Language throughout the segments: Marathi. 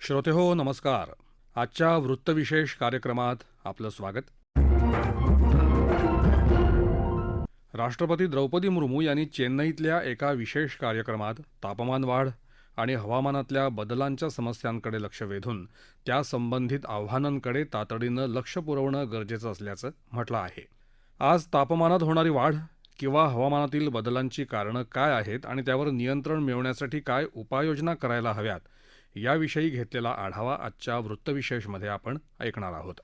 श्रोतेहो नमस्कार. आजच्या वृत्तविशेष कार्यक्रमात आपलं स्वागत. राष्ट्रपती द्रौपदी मुर्मू यांनी चेन्नईतल्या एका विशेष कार्यक्रमात तापमान वाढ आणि हवामानातल्या बदलांच्या समस्यांकडे लक्ष वेधून त्या संबंधित आव्हानांकडे तातडीनं लक्ष पुरवणं गरजेचं असल्याचं म्हटलं आहे. आज तापमानात होणारी वाढ किंवा हवामानातील बदलांची कारणं काय आहेत आणि त्यावर नियंत्रण मिळवण्यासाठी काय उपाययोजना करायला हव्यात याविषयी घेतलेला आढावा आजच्या वृत्तविशेषमध्ये आपण ऐकणार आहोत.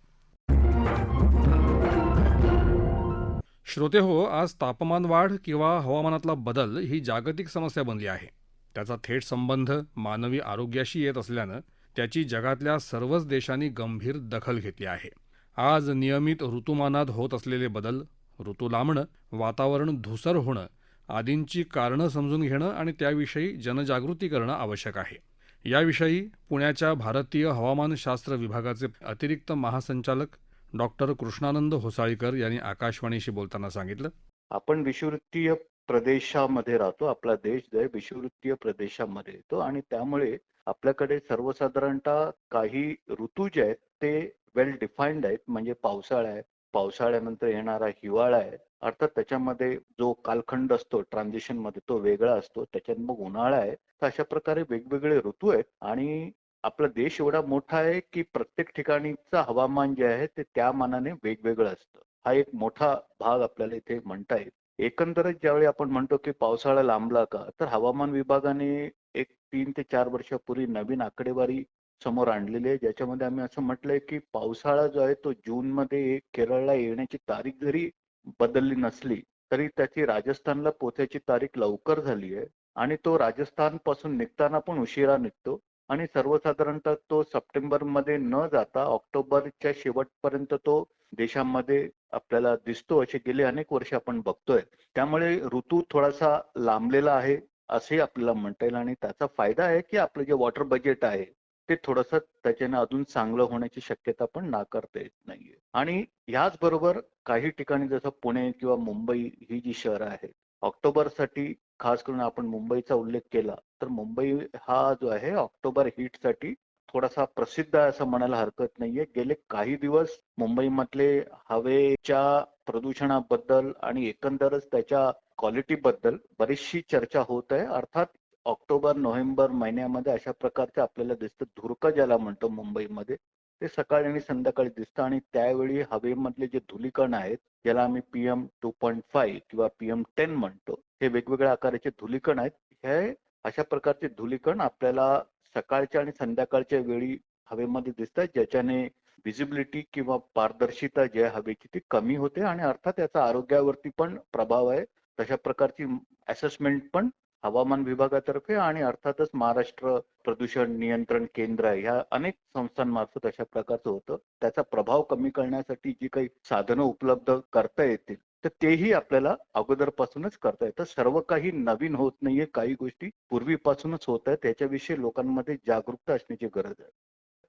श्रोतेहो, आज तापमान वाढ किंवा हवामानातला बदल ही जागतिक समस्या बनली आहे. त्याचा थेट संबंध मानवी आरोग्याशी येत असल्यानं त्याची जगातल्या सर्वच देशांनी गंभीर दखल घेतली आहे. आज नियमित ऋतुमानात होत असलेले बदल, ऋतू लांबणं, वातावरण धुसर होणं आदींची कारणं समजून घेणं आणि त्याविषयी जनजागृती करणं आवश्यक आहे. याविषयी पुण्याच्या भारतीय हवामानशास्त्र विभागाचे अतिरिक्त महासंचालक डॉक्टर कृष्णानंद होसाळीकर यांनी आकाशवाणीशी बोलताना सांगितलं. आपण विषुवृत्तीय प्रदेशामध्ये राहतो. आपला देश जो आहे विषुवृत्तीय प्रदेशामध्ये येतो आणि त्यामुळे आपल्याकडे सर्वसाधारणतः काही ऋतू जे आहेत ते वेल डिफाईन्ड आहेत. म्हणजे पावसाळा आहे, पावसाळ्यानंतर येणारा हिवाळा आहे. अर्थात त्याच्यामध्ये जो कालखंड असतो ट्रान्झिशन मध्ये तो वेगळा असतो. त्याच्यात मग उन्हाळा आहे. तर अशा प्रकारे वेगवेगळे ऋतू आहेत आणि आपला देश एवढा मोठा आहे की प्रत्येक ठिकाणीचं हवामान जे आहे ते त्या मानाने वेगवेगळं असतं. हा एक मोठा भाग आपल्याला इथे म्हणता येईल. एकंदरच ज्यावेळी आपण म्हणतो की पावसाळा लांबला का, तर हवामान विभागाने एक 3 ते 4 वर्षापूर्वी नवीन आकडेवारी समोर आणलेली आहे. ज्याच्यामध्ये आम्ही असं म्हटलंय की पावसाळा जो आहे तो जूनमध्ये केरळला येण्याची तारीख जरी बदलली नसली तरी त्याची राजस्थानला पोहोचायची तारीख लवकर झाली आहे आणि तो राजस्थान पासून निघताना पण उशिरा निघतो आणि सर्वसाधारणतः तो सप्टेंबरमध्ये न जाता ऑक्टोबरच्या शेवटपर्यंत तो देशामध्ये आपल्याला दिसतो. असे गेले अनेक वर्ष आपण बघतोय. त्यामुळे ऋतू थोडासा लांबलेला आहे असे आपल्याला म्हणता येईल आणि त्याचा फायदा आहे की आपलं जे वॉटर बजेट आहे ते थोडंसं त्याच्याने अजून चांगलं होण्याची शक्यता पण नाकारता येत नाहीये. आणि याच बरोबर काही ठिकाणी जसं पुणे किंवा मुंबई ही जी शहरं आहेत, ऑक्टोबरसाठी खास करून आपण मुंबईचा उल्लेख केला तर मुंबई हा जो आहे ऑक्टोबर हीटसाठी थोडासा प्रसिद्ध आहे असं म्हणायला हरकत नाहीये. गेले काही दिवस मुंबईमधले हवेच्या प्रदूषणाबद्दल आणि एकंदरच त्याच्या क्वालिटीबद्दल बरीचशी चर्चा होत आहे. अर्थात ऑक्टोबर, नोव्हेंबर महिन्यामध्ये अशा प्रकारचं आपल्याला दिसतं. धुरकं ज्याला म्हणतो मुंबईमध्ये, ते सकाळी आणि संध्याकाळी दिसतं आणि त्यावेळी हवेमधले जे धुलीकण आहेत, ज्याला आम्ही PM2.5 किंवा PM10 म्हणतो, हे वेगवेगळ्या आकाराचे धुलीकण आहेत. हे अशा प्रकारचे धुलीकण आपल्याला सकाळच्या आणि संध्याकाळच्या वेळी हवेमध्ये दिसतात, ज्याच्याने व्हिजिबिलिटी किंवा पारदर्शिता जी आहे हवेची ती कमी होते आणि अर्थात याचा आरोग्यावरती पण प्रभाव आहे. तशा प्रकारची असेसमेंट पण हवामान विभागातर्फे आणि अर्थातच महाराष्ट्र प्रदूषण नियंत्रण केंद्र आहे ह्या अनेक संस्थांमार्फत अशा प्रकारचं होतं. त्याचा प्रभाव कमी करण्यासाठी जी काही साधनं उपलब्ध करता येतील तर तेही आपल्याला अगोदरपासूनच करता येतं. सर्व काही नवीन होत नाहीये. काही गोष्टी पूर्वीपासूनच होत आहेत. त्याच्याविषयी लोकांमध्ये जागरूकता असण्याची गरज आहे.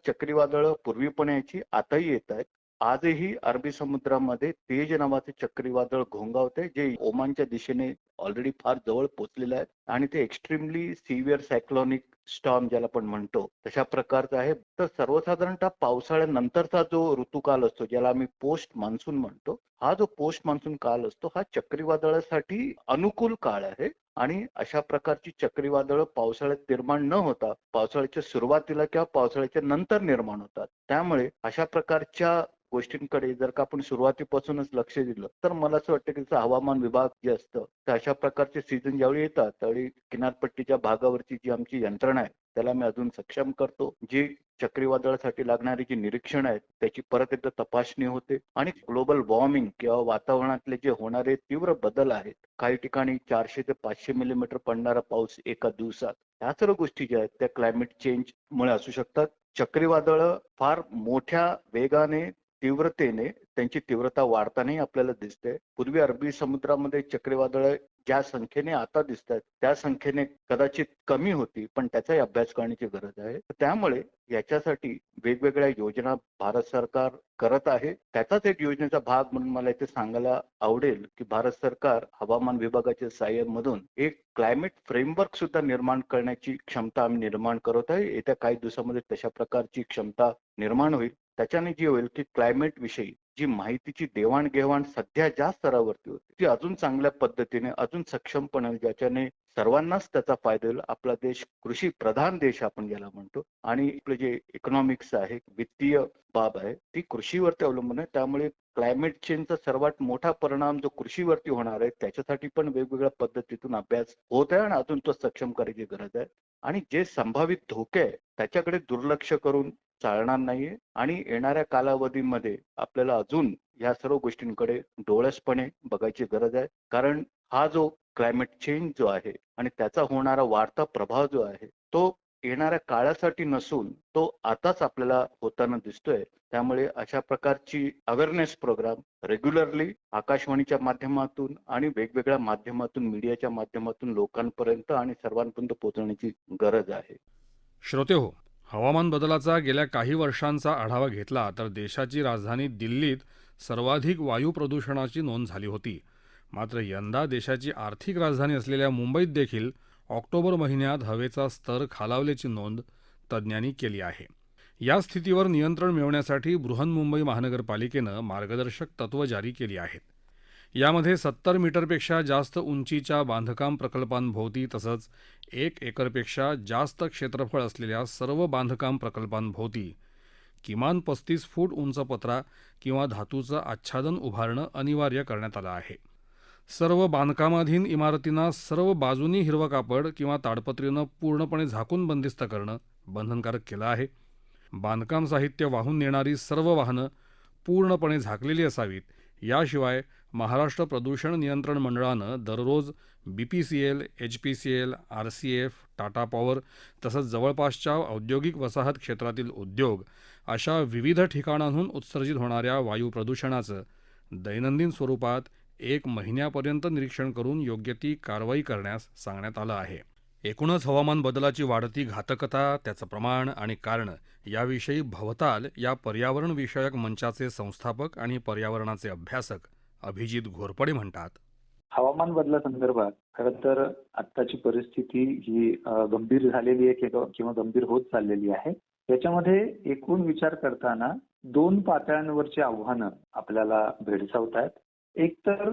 चक्रीवादळं पूर्वी पण यायची, आताही येत आहेत. आजही अरबी समुद्रामध्ये तेज नावाचे चक्रीवादळ घोंगावते, जे ओमानच्या दिशेने ऑलरेडी फार जवळ पोहोचलेलं आहे आणि ते एक्स्ट्रीमली सिव्हिअर सायक्लॉनिक स्टॉर्म ज्याला आपण म्हणतो तशा प्रकारचं आहे. तर सर्वसाधारणतः पावसाळ्यानंतरचा जो ऋतुकाल असतो, ज्याला आम्ही पोस्ट मान्सून म्हणतो, हा जो पोस्ट मान्सून काल असतो हा चक्रीवादळासाठी अनुकूल काळ आहे आणि अशा प्रकारची चक्रीवादळं पावसाळ्यात निर्माण न होता पावसाळ्याच्या सुरुवातीला किंवा पावसाळ्याच्या नंतर निर्माण होतात. त्यामुळे अशा प्रकारच्या गोष्टींकडे जर का आपण सुरुवातीपासूनच लक्ष दिलं तर मला असं वाटतं की हवामान विभाग जे असतं तर अशा प्रकारचे सीझन ज्यावेळी येतात त्यावेळी किनारपट्टीच्या भागावरची जी आमची यंत्रणा आहे त्याला मी अजून सक्षम करतो. जी चक्रीवादळासाठी लागणारी जी निरीक्षण आहेत त्याची परत एकदा तपासणी होते आणि ग्लोबल वॉर्मिंग किंवा वातावरणातले जे होणारे तीव्र बदल आहेत, काही ठिकाणी 400 ते 500 मिलीमीटर पडणारा पाऊस एका दिवसात, ह्या सर्व गोष्टी ज्या आहेत त्या क्लायमेट चेंज मुळे असू शकतात. चक्रीवादळं फार मोठ्या वेगाने तीव्रतेने त्यांची तीव्रता वाढतानाही आपल्याला दिसते. पूर्वी अरबी समुद्रामध्ये चक्रीवादळं ज्या संख्येने आता दिसत आहेत त्या संख्येने कदाचित कमी होती, पण त्याचाही अभ्यास करण्याची गरज आहे. त्यामुळे याच्यासाठी वेगवेगळ्या योजना भारत सरकार करत आहे. त्याचाच एक योजनेचा भाग म्हणून मला इथे सांगायला आवडेल, की भारत सरकार हवामान विभागाच्या सहाय्यामधून एक क्लायमेट फ्रेमवर्क सुद्धा निर्माण करण्याची क्षमता आम्ही निर्माण करत आहे. येत्या काही दिवसामध्ये तशा प्रकारची क्षमता निर्माण होईल. त्याच्याने जे होईल की क्लायमेट विषयी जी माहितीची देवाणघेवाण सध्या ज्या स्तरावरती होती ती अजून चांगल्या पद्धतीने अजून सक्षमपणे ज्याच्याने सर्वांनाच त्याचा फायदा होईल. आपला देश कृषी प्रधान देश आपण ज्याला म्हणतो आणि आपले जे इकॉनॉमिक्स आहे, वित्तीय बाब आहे ती कृषीवरती अवलंबून आहे. त्यामुळे क्लायमेट चेंजचा सर्वात मोठा परिणाम जो कृषीवरती होणार आहे त्याच्यासाठी पण वेगवेगळ्या पद्धतीतून अभ्यास होत आहे आणि अजून तो सक्षम करायची गरज आहे. आणि जे संभावित धोके आहे त्याच्याकडे दुर्लक्ष करून चालणार नाहीये आणि येणाऱ्या कालावधीमध्ये आपल्याला अजून या सर्व गोष्टींकडे डोळसपणे बघायची गरज आहे. कारण हा जो क्लायमेट चेंज जो आहे आणि त्याचा होणारा वाढता प्रभाव जो आहे तो येणाऱ्या काळासाठी नसून तो आताच आपल्याला होताना दिसतोय. त्यामुळे अशा प्रकारची अवेअरनेस प्रोग्राम रेग्युलरली आकाशवाणीच्या माध्यमातून आणि वेगवेगळ्या माध्यमातून मीडियाच्या माध्यमातून लोकांपर्यंत आणि सर्वांपर्यंत पोहोचवण्याची गरज आहे. श्रोतेहो, हवामान बदलाचा गेल्या काही वर्षांचा आढावा घेतला तर देशाची राजधानी दिल्लीत सर्वाधिक वायू प्रदूषणाची नोंद झाली होती. मात्र यंदा देशाची आर्थिक राजधानी असलेल्या मुंबईत देखील ऑक्टोबर महिन्यात हवेचा स्तर खालावल्याची नोंद तज्ज्ञांनी केली आहे. या स्थितीवर नियंत्रण मिळवण्यासाठी बृहन्मुंबई महानगरपालिकेनं मार्गदर्शक तत्त्व जारी केली आहेत. यामध्ये 70 मीटरपेक्षा जास्त उंचीच्या बांधकाम प्रकल्पांभोवती तसंच 1 एकरपेक्षा जास्त क्षेत्रफळ असलेल्या सर्व बांधकाम प्रकल्पांभोवती किमान 35 फूट उंच पत्रा किंवा धातूचं आच्छादन उभारणं अनिवार्य करण्यात आलं आहे. सर्व बांधकामाधीन इमारतींना सर्व बाजूनी हिरवं कापड किंवा ताडपत्रीनं पूर्णपणे झाकून बंदिस्त करणं बंधनकारक केलं आहे. बांधकाम साहित्य वाहून नेणारी सर्व वाहनं पूर्णपणे झाकलेली असावीत. याशिवाय महाराष्ट्र प्रदूषण नियंत्रण मंडळानं दररोज BPCL, HPCL, RCF, Tata power तसंच जवळपासच्या औद्योगिक वसाहत क्षेत्रातील उद्योग अशा विविध ठिकाणांहून उत्सर्जित होणाऱ्या वायू प्रदूषणाचं दैनंदिन स्वरूपात 1 महिन्यापर्यंत निरीक्षण करून योग्य ती कारवाई करण्यास सांगण्यात आलं आहे. एकूणच हवामान बदलाची वाढती घातकता, त्याचं प्रमाण आणि कारणं याविषयी भवताल या पर्यावरण विषयक मंचाचे संस्थापक आणि पर्यावरणाचे अभ्यासक अभिजित घोरपडे म्हणतात. हवामान बदलासंदर्भात खरं तर आत्ताची परिस्थिती ही गंभीर झालेली आहे किंवा गंभीर होत चाललेली आहे. याच्यामध्ये एकूण विचार करताना 2 पातळ्यांवरची आव्हानं आपल्याला भेडसावत आहेत. एक तर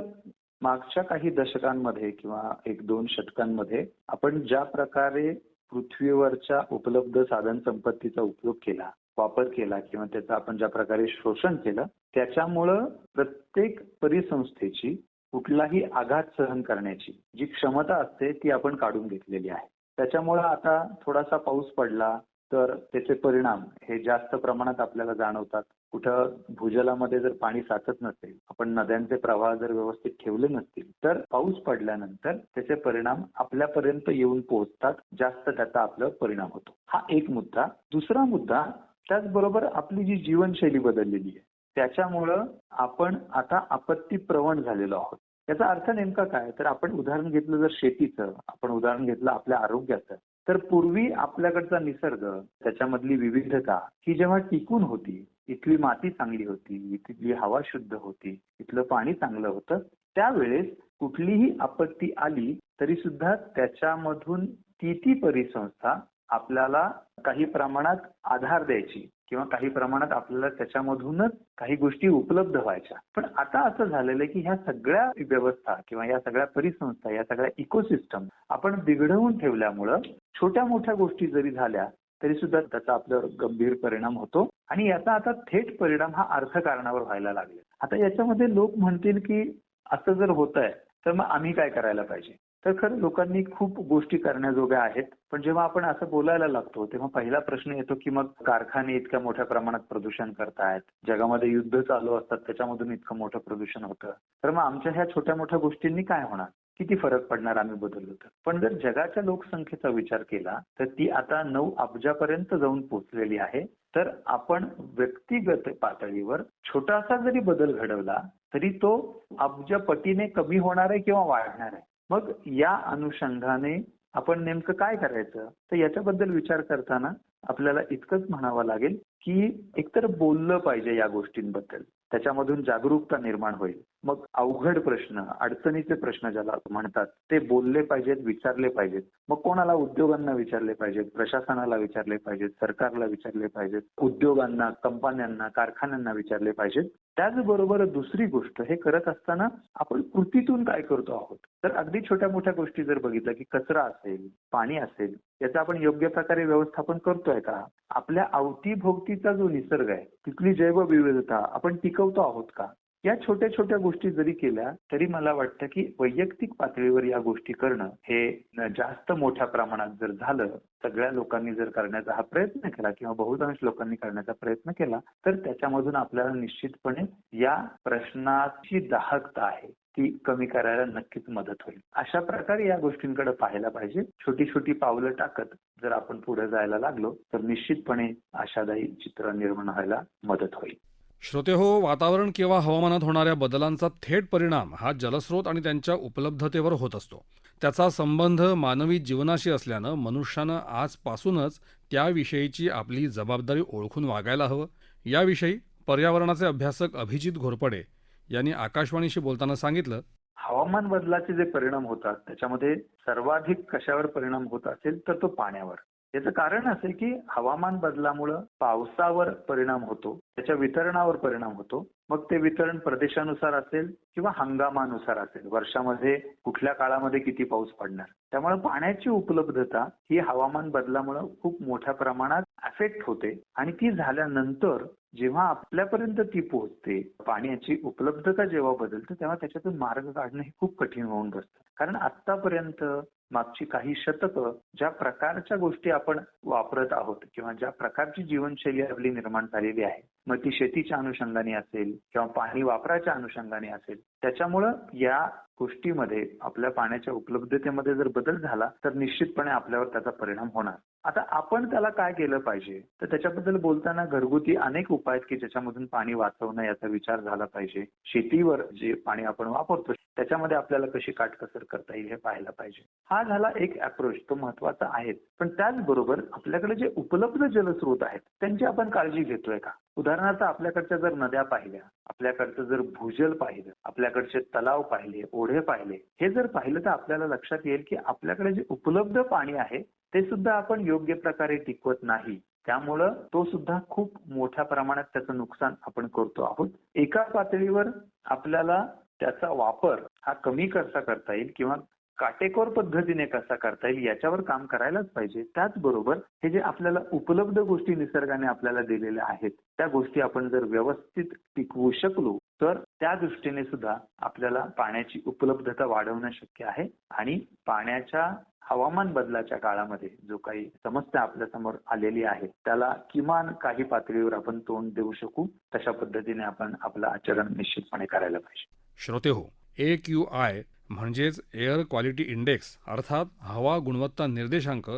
मागच्या काही दशकांमध्ये किंवा 1-2 शतकांमध्ये आपण ज्या प्रकारे पृथ्वीवरच्या उपलब्ध साधन संपत्तीचा उपयोग केला, वापर केला किंवा त्याचं आपण ज्या प्रकारे शोषण केलं, त्याच्यामुळं प्रत्येक परिसंस्थेची कुठलाही आघात सहन करण्याची जी क्षमता असते ती आपण काढून घेतलेली आहे. त्याच्यामुळं आता थोडासा पाऊस पडला तर त्याचे परिणाम हे जास्त प्रमाणात आपल्याला जाणवतात. कुठं भूजलामध्ये जर पाणी साचत नसेल, आपण नद्यांचे प्रवाह जर व्यवस्थित ठेवले नसतील तर पाऊस पडल्यानंतर त्याचे परिणाम आपल्यापर्यंत येऊन पोहोचतात. जास्त त्याचा आपला परिणाम होतो. हा एक मुद्दा. दुसरा मुद्दा, त्याचबरोबर आपली जी जीवनशैली बदललेली आहे त्याच्यामुळं आपण आता आपत्ती प्रवण झालेलो आहोत. याचा अर्थ नेमका काय? तर आपण उदाहरण घेतलं जर शेतीचं, आपण उदाहरण घेतलं आपल्या आरोग्याचं, तर पूर्वी आपल्याकडचा निसर्ग, त्याच्यामधली विविधता ही जेव्हा टिकून होती, इथली माती चांगली होती, इथली हवा शुद्ध होती, इथलं पाणी चांगलं होतं, त्यावेळेस कुठलीही आपत्ती आली तरी सुद्धा त्याच्यामधून ती परिसंस्था आपल्याला काही प्रमाणात आधार द्यायची किंवा काही प्रमाणात आपल्याला त्याच्यामधूनच काही गोष्टी उपलब्ध व्हायच्या. पण आता असं झालेलं आहे की ह्या सगळ्या व्यवस्था किंवा या सगळ्या परिसंस्था, या सगळ्या इकोसिस्टम आपण बिघडवून ठेवल्यामुळं छोट्या मोठ्या गोष्टी जरी झाल्या तरी सुद्धा त्याचा आपल्यावर गंभीर परिणाम होतो आणि याचा आता थेट परिणाम हा अर्थकारणावर व्हायला लागला. आता याच्यामध्ये लोक म्हणतील की असं जर होत आहे तर मग आम्ही काय करायला पाहिजे? तर खरं लोकांनी खूप गोष्टी करण्याजोग्या आहेत. पण जेव्हा आपण असं बोलायला लागतो तेव्हा पहिला प्रश्न येतो की मग कारखाने इतक्या मोठ्या प्रमाणात प्रदूषण करतायत, जगामध्ये युद्ध चालू असतात त्याच्यामधून इतकं मोठं प्रदूषण होतं, तर मग आमच्या ह्या छोट्या मोठ्या गोष्टींनी काय होणार? किती फरक पडणार आम्ही बदललो तर? पण जर जगाच्या लोकसंख्येचा विचार केला तर ती आता 9 अब्जापर्यंत जाऊन पोहोचलेली आहे. तर आपण व्यक्तिगत पातळीवर छोटासा जरी बदल घडवला तरी तो अब्जपटीने कमी होणार आहे किंवा वाढणार आहे. मग या अनुषंगाने आपण नेमकं काय करायचं, तर याच्याबद्दल विचार करताना आपल्याला इतकंच म्हणावं लागेल की एकतर बोललं पाहिजे या गोष्टींबद्दल, त्याच्यामधून जागरूकता निर्माण होईल. मग अवघड प्रश्न, अडचणीचे प्रश्न ज्याला म्हणतात, ते बोलले पाहिजेत, विचारले पाहिजेत. मग कोणाला? उद्योगांना विचारले पाहिजेत, प्रशासनाला विचारले पाहिजेत, सरकारला विचारले पाहिजेत, उद्योगांना, कंपन्यांना, कारखान्यांना विचारले पाहिजेत. त्याचबरोबर दुसरी गोष्ट, हे करत असताना आपण कृतीतून काय करतो आहोत. तर अगदी छोट्या मोठ्या गोष्टी जर बघितल्या की कचरा असेल, पाणी असेल, याचं आपण योग्य प्रकारे व्यवस्थापन करतोय का? आपल्या अवतीभोवतीचा जो निसर्ग आहे, तिथली जैवविविधता आपण टिकवतो आहोत का? या छोट्या छोट्या गोष्टी जरी केल्या तरी मला वाटतं की वैयक्तिक पातळीवर या गोष्टी करणं हे जास्त मोठ्या प्रमाणात जर झालं, सगळ्या लोकांनी जर करण्याचा हा प्रयत्न केला किंवा बहुतांश लोकांनी करण्याचा प्रयत्न केला, तर त्याच्यामधून आपल्याला निश्चितपणे या प्रश्नाची दाहकता आहे ती कमी करायला नक्कीच मदत होईल. अशा प्रकारे या गोष्टींकडे पाहायला पाहिजे. छोटी छोटी पावलं टाकत जर आपण पुढे जायला लागलो तर निश्चितपणे आशादायी चित्र निर्माण व्हायला मदत होईल. श्रोतेहो, वातावरण किंवा हवामानात होणाऱ्या बदलांचा थेट परिणाम हा जलस्रोत आणि त्यांच्या उपलब्धतेवर होत असतो. त्याचा संबंध मानवी जीवनाशी असल्यानं मनुष्यानं आजपासूनच त्याविषयीची आपली जबाबदारी ओळखून वागायला हवं. याविषयी पर्यावरणाचे अभ्यासक अभिजित घोरपडे यांनी आकाशवाणीशी बोलताना सांगितलं. हवामान बदलाचे जे परिणाम होतात त्याच्यामध्ये सर्वाधिक कशावर परिणाम होत असेल तर तो पाण्यावर. याचं कारण असं आहे की हवामान बदलामुळं पावसावर परिणाम होतो, त्याच्या वितरणावर परिणाम होतो. मग ते वितरण प्रदेशानुसार असेल किंवा हंगामानुसार असेल, वर्षामध्ये कुठल्या काळामध्ये किती पाऊस पडणार. त्यामुळे पाण्याची उपलब्धता ही हवामान बदलामुळं खूप मोठ्या प्रमाणात अफेक्ट होते आणि ती झाल्यानंतर जेव्हा आपल्यापर्यंत ती पोहोचते, पाण्याची उपलब्धता जेव्हा बदलते, तेव्हा त्याच्यातून मार्ग काढणं हे खूप कठीण होऊन बसतं. कारण आतापर्यंत मागची काही शतकं ज्या प्रकारच्या गोष्टी आपण वापरत आहोत किंवा ज्या प्रकारची जीवनशैली आपली निर्माण झालेली आहे, मग ती शेतीच्या अनुषंगाने असेल किंवा पाणी वापराच्या अनुषंगाने असेल, त्याच्यामुळं या गोष्टीमध्ये आपल्या पाण्याच्या उपलब्धतेमध्ये जर बदल झाला तर निश्चितपणे आपल्यावर त्याचा परिणाम होणार. आता आपण त्याला काय केलं पाहिजे, तर त्याच्याबद्दल बोलताना घरगुती अनेक उपाय आहेत की ज्याच्यामधून पाणी वाचवणं याचा विचार झाला पाहिजे. शेतीवर जे पाणी आपण वापरतो त्याच्यामध्ये आपल्याला कशी काटकसर करता येईल हे पाहायला पाहिजे. हा झाला एक अप्रोच, तो महत्वाचा आहे. पण त्याचबरोबर आपल्याकडे जे उपलब्ध जलस्रोत आहेत त्यांची आपण काळजी घेतोय का? उदाहरणार्थ आपल्याकडच्या जर नद्या पाहिल्या, आपल्याकडचं जर भूजल पाहिलं, आपल्याकडचे तलाव पाहिले, ओढे पाहिले, हे जर पाहिलं तर आपल्याला लक्षात येईल की आपल्याकडे जे उपलब्ध पाणी आहे ते सुद्धा आपण योग्य प्रकारे टिकवत नाही. त्यामुळं तो सुद्धा खूप मोठ्या प्रमाणात त्याचं नुकसान आपण करतो आहोत. एका पातळीवर आपल्याला त्याचा वापर हा कमी कसा करता येईल किंवा काटेकोर पद्धतीने कसा करता येईल याच्यावर काम करायलाच पाहिजे. त्याचबरोबर हे जे आपल्याला उपलब्ध गोष्टी निसर्गाने आपल्याला दिलेल्या आहेत त्या गोष्टी आपण जर व्यवस्थित टिकवू शकलो तर त्या दृष्टीने सुद्धा आपल्याला पाण्याची उपलब्धता वाढवणं शक्य आहे आणि पाण्याच्या हवामान बदलाच्या काळामध्ये जो काही समस्या आपल्या समोर आलेली आहे त्याला किमान काही पातळीवर आपण तोंड देऊ शकू. तशा पद्धतीने आपण आपलं आचरण निश्चितपणे करायला पाहिजे. श्रोतेहो, AQI म्हणजेच एअर क्वालिटी इंडेक्स अर्थात हवा गुणवत्ता निर्देशांक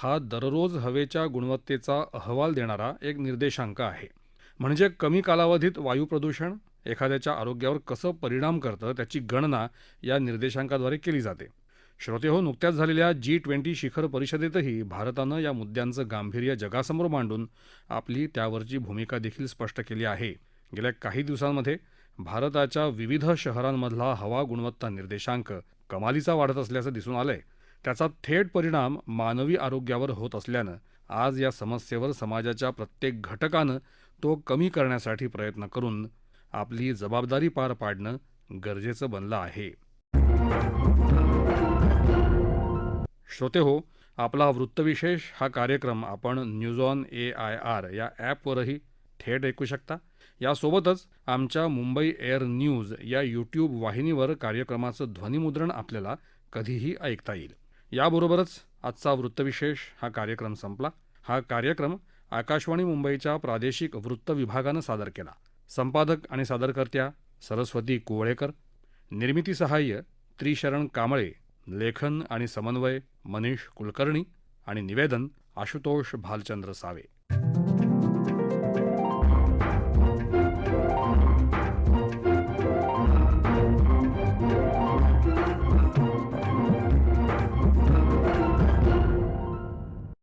हा दररोज हवेच्या गुणवत्तेचा अहवाल देणारा एक निर्देशांक आहे. म्हणजे कमी कालावधीत वायू प्रदूषण एखाद्याच्या आरोग्यावर कसं परिणाम करतं त्याची गणना या निर्देशांकाद्वारे केली जाते. श्रोतेहो, नुकत्याच झालेल्या G20 शिखर परिषदेतही भारतानं या मुद्द्यांचं गांभीर्य जगासमोर मांडून आपली त्यावरची भूमिका देखील स्पष्ट केली आहे. गेल्या काही दिवसांमध्ये भारताच्या विविध शहरांमधला हवा गुणवत्ता निर्देशांक कमालीचा वाढत असल्याचं दिसून आलंय. त्याचा थेट परिणाम मानवी आरोग्यावर होत असल्यानं आज या समस्येवर समाजाच्या प्रत्येक घटकानं तो कमी करण्यासाठी प्रयत्न करून आपली जबाबदारी पार पाडणं गरजेचं बनलं आहे. श्रोतेहो, आपला वृत्तविशेष हा कार्यक्रम आपण न्यूज ऑन AIR या ॲपवरही थेट ऐकू शकता. यासोबतच आमच्या मुंबई एअर न्यूज या यूट्यूब वाहिनीवर कार्यक्रमाचं ध्वनिमुद्रण आपल्याला कधीही ऐकता येईल. याबरोबरच आजचा वृत्तविशेष हा कार्यक्रम संपला. हा कार्यक्रम आकाशवाणी मुंबईच्या प्रादेशिक वृत्त विभागानं सादर केला. संपादक आणि सादरकर्त्या सरस्वती कुवळेकर, निर्मिती सहाय्य त्रिशरण कांबळे, लेखन आणि समन्वय मनीष कुलकर्णी आणि निवेदन आशुतोष भालचंद्र सावे.